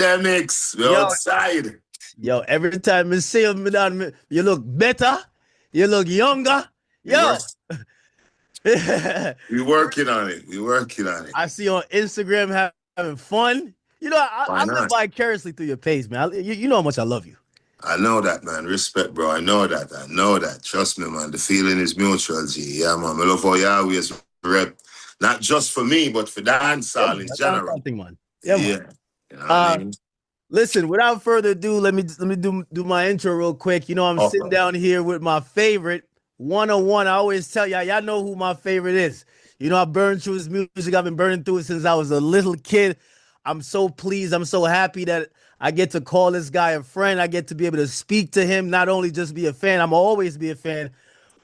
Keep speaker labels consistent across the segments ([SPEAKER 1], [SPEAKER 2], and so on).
[SPEAKER 1] Akademics, we're
[SPEAKER 2] Yo,
[SPEAKER 1] outside.
[SPEAKER 2] yo, every time I see you, you look better, you look younger.
[SPEAKER 1] We work,
[SPEAKER 2] Yo, I
[SPEAKER 1] we working on it. We working on it.
[SPEAKER 2] see you on Instagram having fun. You know,
[SPEAKER 1] Why
[SPEAKER 2] I live
[SPEAKER 1] not?
[SPEAKER 2] vicariously through your page, man. You know how much I love you.
[SPEAKER 1] I know that, man. Respect, bro. I know that. I know that. Trust me, man. The feeling is mutual, G. Yeah, man. I love how you always rep. Not just for me, but for
[SPEAKER 2] Yeah,
[SPEAKER 1] dancehall
[SPEAKER 2] man.
[SPEAKER 1] in
[SPEAKER 2] That's not
[SPEAKER 1] general.
[SPEAKER 2] something, man. Yeah, man.
[SPEAKER 1] Yeah. You know what I
[SPEAKER 2] Uh,
[SPEAKER 1] mean?
[SPEAKER 2] Listen, without further ado, let me do my intro real quick. You know, I'm sitting
[SPEAKER 1] Okay.
[SPEAKER 2] down here with my favorite 101. I always tell y'all know who my favorite is. You know, I burned through his music. I've been burning through it since I was a little kid. I'm so pleased. I'm so happy that I get to call this guy a friend. I get to be able to speak to him, not only just be a fan. I'm always be a fan.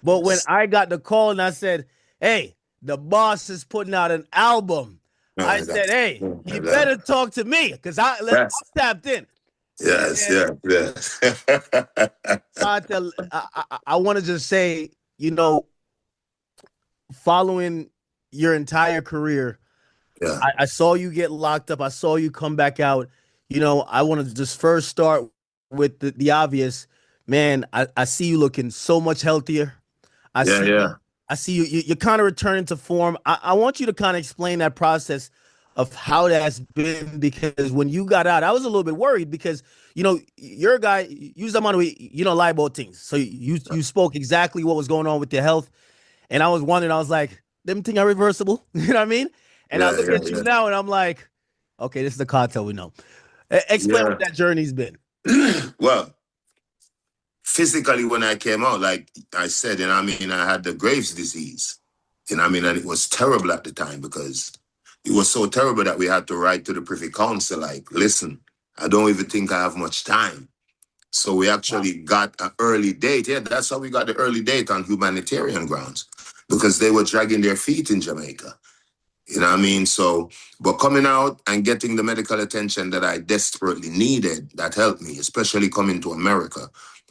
[SPEAKER 2] But when
[SPEAKER 1] Yes.
[SPEAKER 2] I got the call and I said, "Hey, the boss is putting out an album," I said,
[SPEAKER 1] That's,
[SPEAKER 2] "Hey, he better talk to me because I
[SPEAKER 1] that's,
[SPEAKER 2] tapped in."
[SPEAKER 1] yes,
[SPEAKER 2] And
[SPEAKER 1] yes, yes.
[SPEAKER 2] I want to just say, you know, following your entire career,
[SPEAKER 1] Yeah,
[SPEAKER 2] I saw you get locked up. I saw you come back out. You know, I want to just first start with the obvious. Man, I see you looking so much healthier. I
[SPEAKER 1] yeah,
[SPEAKER 2] see
[SPEAKER 1] yeah.
[SPEAKER 2] I see you're kind of returning to form. I want you to kind of explain that process of how that's been because when you got out, I was a little bit worried because you're a guy, you someone who you don't lie about things. So you spoke exactly what was going on with your health. And I was wondering, I was like, them things are reversible. You know what I mean? And I
[SPEAKER 1] Yeah,
[SPEAKER 2] look
[SPEAKER 1] yeah,
[SPEAKER 2] at you
[SPEAKER 1] yeah.
[SPEAKER 2] now and I'm like, okay, this is the cartel we know. Explain what
[SPEAKER 1] Yeah.
[SPEAKER 2] that journey's been.
[SPEAKER 1] Well, physically, when I came out, like I said, and I mean, I had the Graves' disease. And I mean, and it was terrible at the time because it was so terrible that we had to write to the Privy Council, like, listen, I don't even think I have much time. So we
[SPEAKER 2] Wow.
[SPEAKER 1] actually got an early date. Yeah, that's how we got the early date on humanitarian grounds because they were dragging their feet in Jamaica. You know what I mean? So, but coming out and getting the medical attention that I desperately needed, that helped me, especially coming to America.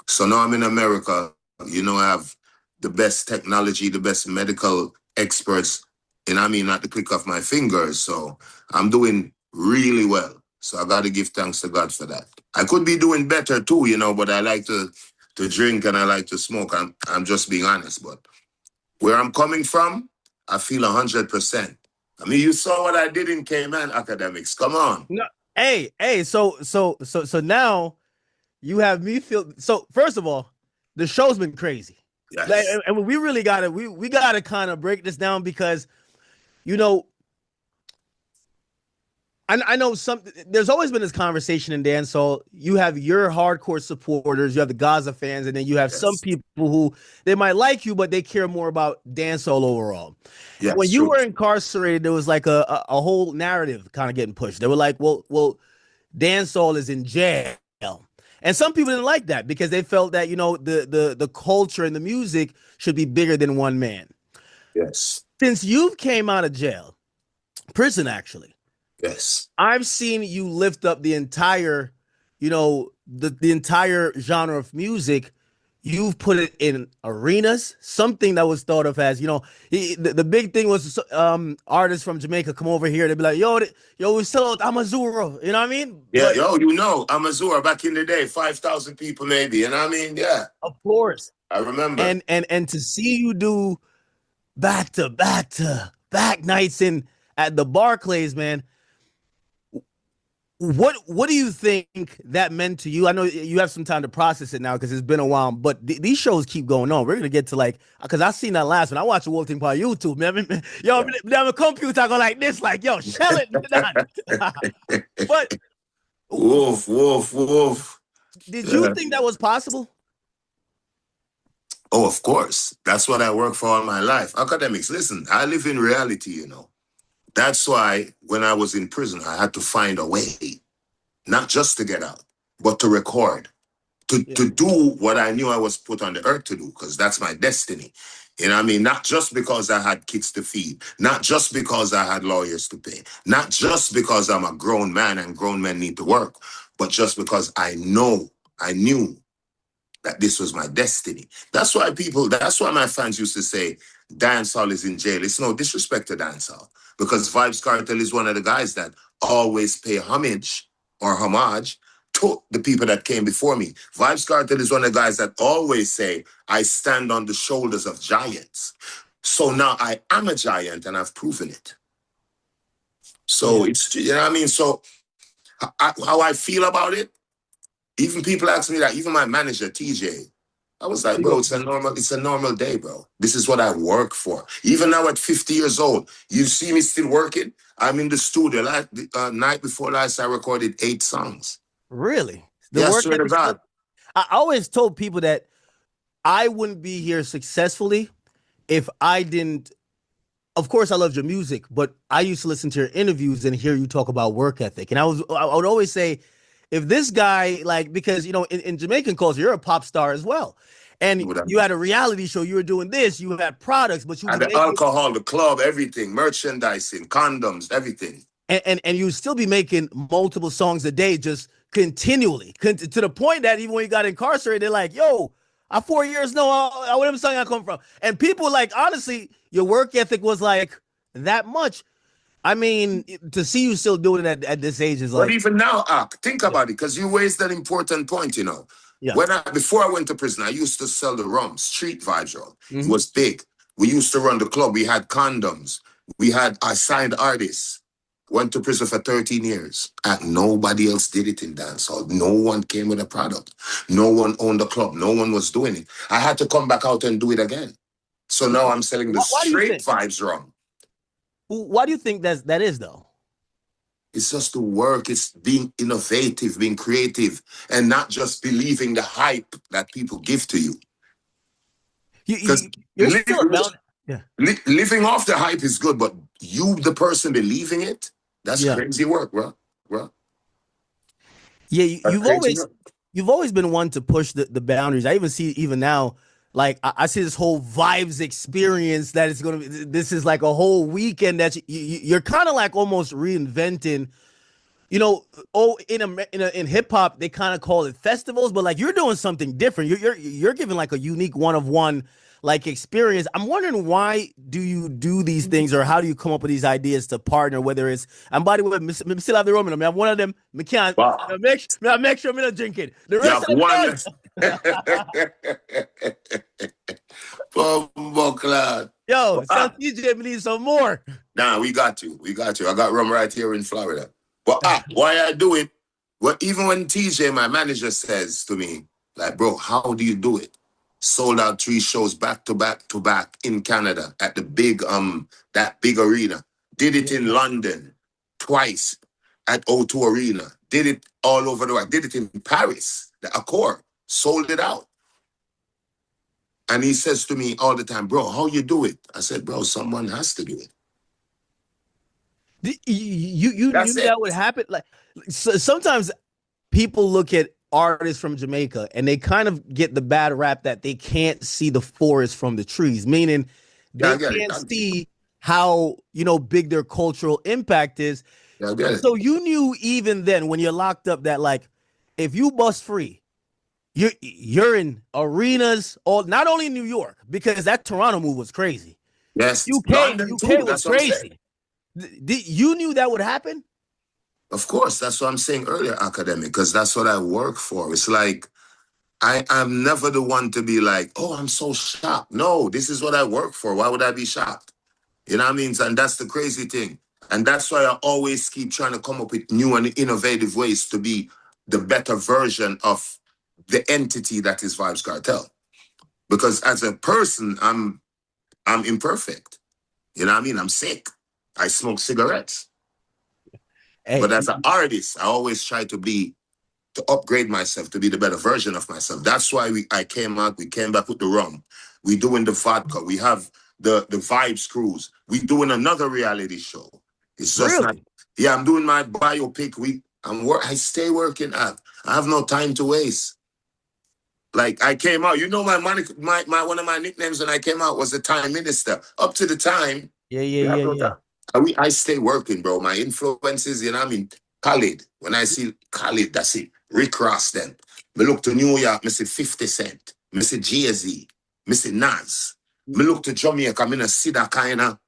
[SPEAKER 1] So now I'm in America, I have the best technology, the best medical experts, and I mean, at the click of my fingers. So I'm doing really well. So I got to give thanks to God for that. I could be doing better too, but I like to drink and I like to smoke. I'm just being honest, but where I'm coming from, I feel 100%. I mean, you saw what I did in Cayman Academics. Come on.
[SPEAKER 2] No, hey, so now you have me feel so. First of all, the show's been crazy. Like,
[SPEAKER 1] Yes.
[SPEAKER 2] and we really got to we got to kind of break this down because you know I know some. There's always been this conversation in dancehall. You have your hardcore supporters, you have the Gaza fans, and then you have some
[SPEAKER 1] Yes.
[SPEAKER 2] people who they might like you, but they care more about dancehall overall. And when
[SPEAKER 1] Yes,
[SPEAKER 2] you
[SPEAKER 1] true.
[SPEAKER 2] were incarcerated, there was like a whole narrative kind of getting pushed. They were like, well, dancehall is in jail. And some people didn't like that because they felt that the culture and the music should be bigger than one man.
[SPEAKER 1] Yes.
[SPEAKER 2] Since you've came out of jail, prison actually,
[SPEAKER 1] Yes.
[SPEAKER 2] I've seen you lift up the entire, the entire genre of music. You've put it in arenas, something that was thought of as, the big thing was artists from Jamaica come over here. They'd be like, yo, we sell out Amazura. You know what I mean?
[SPEAKER 1] Yeah,
[SPEAKER 2] But
[SPEAKER 1] yo, Amazura back in the day, 5,000 people maybe. And I mean, yeah,
[SPEAKER 2] of course,
[SPEAKER 1] I remember.
[SPEAKER 2] and to see you do back nights in at the Barclays, man. What do you think that meant to you? I know you have some time to process it now because it's been a while, but these shows keep going on. We're gonna get to because I seen that last one. I watched the whole thing by YouTube, man. Yo,
[SPEAKER 1] Yeah.
[SPEAKER 2] damn a computer go like this, like yo, shell it. But
[SPEAKER 1] Woof, woof, woof.
[SPEAKER 2] did you
[SPEAKER 1] Yeah.
[SPEAKER 2] think that was possible?
[SPEAKER 1] Oh, of course. That's what I work for all my life. Academics, listen, I live in reality. That's why when I was in prison, I had to find a way, not just to get out, but to record, to,
[SPEAKER 2] Yeah,
[SPEAKER 1] to do what I knew I was put on the earth to do, because that's my destiny. You know what I mean? Not just because I had kids to feed, not just because I had lawyers to pay, not just because I'm a grown man and grown men need to work, but just because I knew that this was my destiny. That's why my fans used to say, dancehall is in jail. It's no disrespect to dancehall, because Vybz Kartel is one of the guys that always pay homage or homage to the people that came before me. Vybz Kartel is one of the guys that always say, I stand on the shoulders of giants. So now I am a giant and I've proven it. So it's, you know what I mean? So how I feel about it, even people ask me that, even my manager, TJ, I was like, bro, it's a normal day, bro. This is what I work for. Even now at 50 years old, you see me still working. I'm in the studio. Night before last, I recorded 8 songs.
[SPEAKER 2] Really?
[SPEAKER 1] The work swear to God.
[SPEAKER 2] I always told people that I wouldn't be here successfully if I didn't. Of course, I loved your music, but I used to listen to your interviews and hear you talk about work ethic. And I would always say, if this guy, like, because, you know, in Jamaican culture, you're a pop star as well. And you had a reality show, you were doing this, you had products, but you
[SPEAKER 1] had the alcohol, the club, everything, merchandising, condoms, everything.
[SPEAKER 2] And you still be making multiple songs a day just continually, to the point that even when you got incarcerated, they're like, yo, I 4 years know whatever song I come from. And people, like, honestly, your work ethic was like that much. I mean, to see you still doing it at this age is like.
[SPEAKER 1] But even now, think about it, because you raised that important point, you know. Yeah. Before I went to prison, I used to sell the rum, Street Vibes rum. It was big. We used to run the club. We had condoms. I signed artists. Went to prison for 13 years. And nobody else did it in dancehall. No one came with a product. No one owned the club. No one was doing it. I had to come back out and do it again. So now I'm selling the Straight Vibes rum.
[SPEAKER 2] Why do you think that is, though?
[SPEAKER 1] It's just the work. It's being innovative, being creative, and not just believing the hype that people give to you. Because living off the hype is good, but you, the person believing it, that's crazy work, bro.
[SPEAKER 2] Yeah, you've always been one to push the boundaries. I even see now. Like, I see this whole vibes experience that is going to be, this is like a whole weekend that you're kind of like almost reinventing, you know. In hip hop, they kind of call it festivals, but like you're doing something different. You're giving like a unique one-of-one like experience. I'm wondering, why do you do these things, or how do you come up with these ideas to partner, whether it's, and by the way, I still have the rum in them. I'm one of them. I can't make sure I'm not drinking. The rest of them. Yo, tell TJ we need some more.
[SPEAKER 1] Nah, we got you. I got rum right here in Florida. But why I do it? Well, even when TJ, my manager, says to me, like, bro, how do you do it? Sold out 3 shows back to back in Canada at the big that big arena. Did it in London twice at O2 Arena. Did it all over the world. Did it in Paris, the Accor. Sold it out. And he says to me all the time, bro, how you do it? I said, bro, someone has to do it.
[SPEAKER 2] You knew that would happen? Like, sometimes people look at artists from Jamaica and they kind of get the bad rap that they can't see the forest from the trees, meaning they can't see how, you know, big their cultural impact is. So you knew even then when you're locked up that, like, if you bust free, you're in arenas, not only in New York, because that Toronto move was crazy.
[SPEAKER 1] Yes,
[SPEAKER 2] UK was crazy. You knew that would happen?
[SPEAKER 1] Of course, that's what I'm saying earlier, academic, because that's what I work for. It's like, I'm never the one to be like, oh, I'm so shocked. No, this is what I work for. Why would I be shocked? You know what I mean? And that's the crazy thing. And that's why I always keep trying to come up with new and innovative ways to be the better version of the entity that is Vybz Kartel. Because as a person, I'm imperfect. You know what I mean? I'm sick. I smoke cigarettes. Hey, but as an artist, I always try to upgrade myself, to be the better version of myself. That's why we came back with the rum. We doing the vodka. We have the Vibes Cruise. We doing another reality show. It's just not, I'm doing my biopic. I stay working. I have no time to waste. Like, I came out, you know, my one of my nicknames when I came out was the Time Minister. Up to the time.
[SPEAKER 2] Yeah.
[SPEAKER 1] I stay working, bro. My influences, you know what I mean? Khalid. When I see Khalid, that's it. Rick Ross then. Me look to New York, me see 50 Cent. Me see Jay-Z. Me see Nas. Me look to Jamaica, me see that kind of